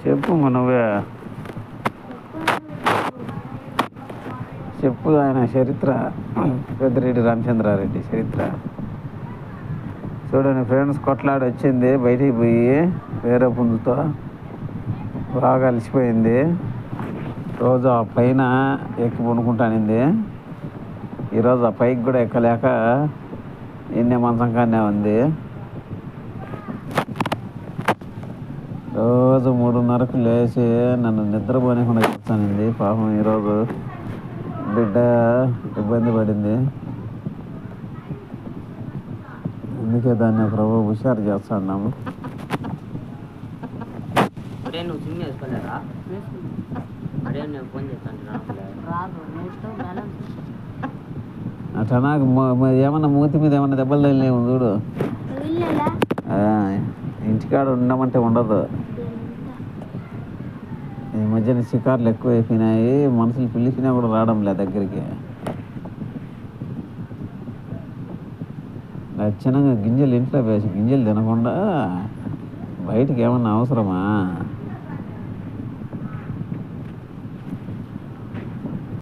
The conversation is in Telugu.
చెప్పు నువ్వే చెప్పు. ఆయన చరిత్ర పెద్దిరెడ్డి రామచంద్రారెడ్డి చరిత్ర చూడండి ఫ్రెండ్స్. కొట్లాడి వచ్చింది, బయటికి పోయి వేరే పుంజుతో బాగా అలసిపోయింది. రోజు ఆ పైన ఎక్కి పడుకుంటానింది. ఈరోజు ఆ పైకి కూడా ఎక్కలేక ఎన్నే మంచం కానే ఉంది. రోజు 3:30కు లేచి నన్ను నిద్రపోనికుండా చేస్తానండి. పాపం ఈరోజు బిడ్డ ఇబ్బంది పడింది. అందుకే దాన్ని ప్రభు హుషారు చేస్తున్నాము. అట్లా నాకు ఏమన్నా మూతి మీద ఏమన్నా దెబ్బలు తగిలేము చూడు. ఇంటికాడ ఉండమంటే ఉండదు. ఈ మధ్యన షికార్లు ఎక్కువైపోయినాయి. మనుషులు పిలిచినా కూడా రావడం లేదు దగ్గరికి. లక్షణంగా గింజలు ఇంట్లో వేసి గింజలు తినకుండా బయటికి ఏమన్నా అవసరమా?